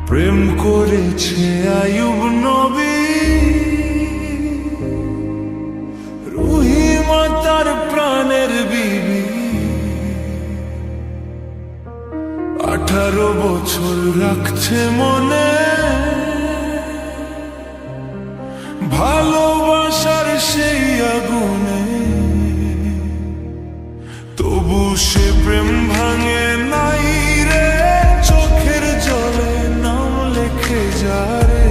প্রেম করেছে আইয়ুব নবী, রহিমা তার প্রাণের বিবি। 18 বছর রাখছে মনে ভালোবাসার সেই আগুনে, তবু সে প্রেম ভাঙে নাই রে। চোখের জলে নাম লেখে যারে,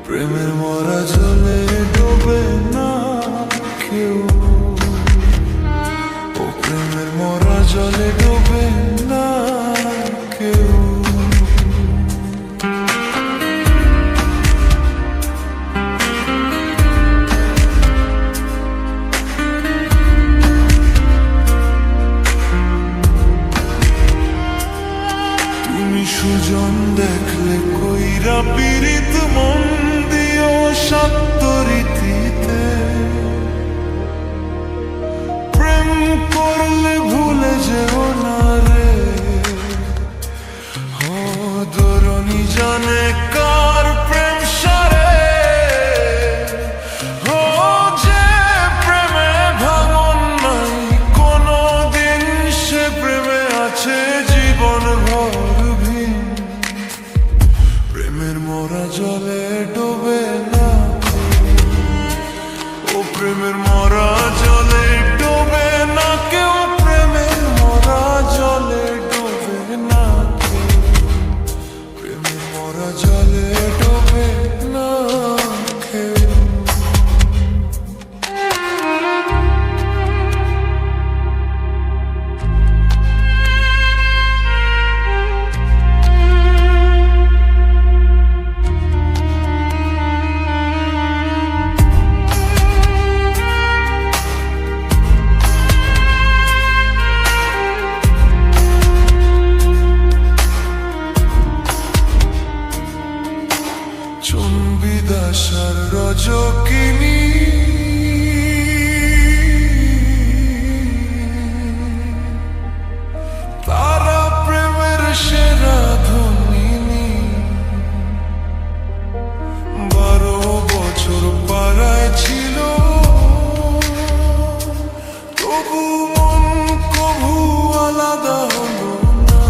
প্রেমের মরা জলে ডোবে না কেউ। ও প্রেমের মরা জলে ডোবে না কেউ। সুজন দেখলে কইরা পীড়িত মন দিও সত্য রীতিতে, প্রেম করলে ভুলে যেও না রে। ও দরনি জানে কার প্রেম সারে, ও যে প্রেমে ভাঙন নাই কোনো দিন, সে প্রেমে আছে জীবন ভর। প্রেমের মরা জলে ডোবে না, ও প্রেমের মরা জলে ডোবে না কেউ। প্রেমের মরা জলে ডোবে না কেউ। প্রেমের মরা জলে ডোবে না কেউ। চুম্বিদাসার রজকিনী, তারা প্রেমের সেরা ধনিনী। 12 বছর পাড়ায় ছিল, তবু মন কভু আলাদা হলো না।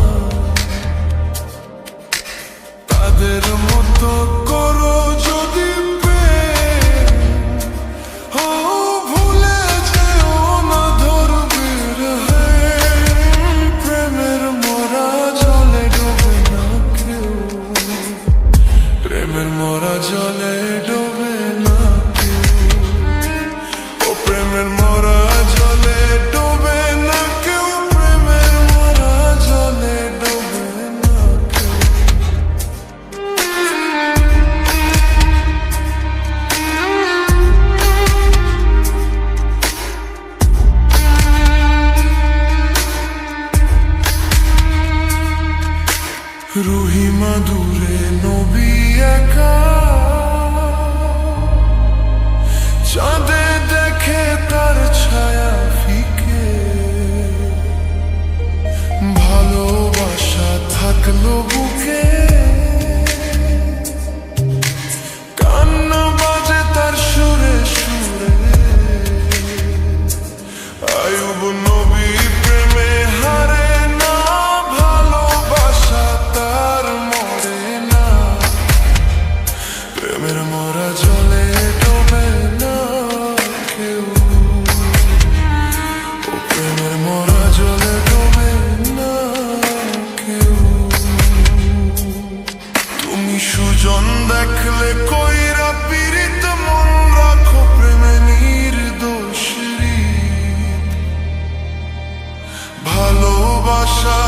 তাদের মতো করো যদি প্রেম, ও ভুলে যেও না ধরবে রে। প্রেমের মরা জলে ডোবে না কেউ। প্রেমের মরা জলে ডোবে না কেউ। ও প্রেমের মরা জলে ডোবে না কেউ। প্রেমের মরা জলে ডোবে না কেউ। রহিমা দূরে নবী একা, চাঁদে দেখে তার ছায়া ফিকে। ভালোবাসা থাকলো বুকে, কান্না বাজে তার সুরে সুরে। আইয়ুব নবী প্রেমে হারে না, ভালোবাসা তার মরে না। প্রেমের মরা জলে ডোবে না কেউ। ও প্রেমের মরা জলে ডোবে না কেউ। তুমি সুজন দেখলে কইরা পীড়িত মন রাখো প্রেমে নির্দোষ। ভালোবাসা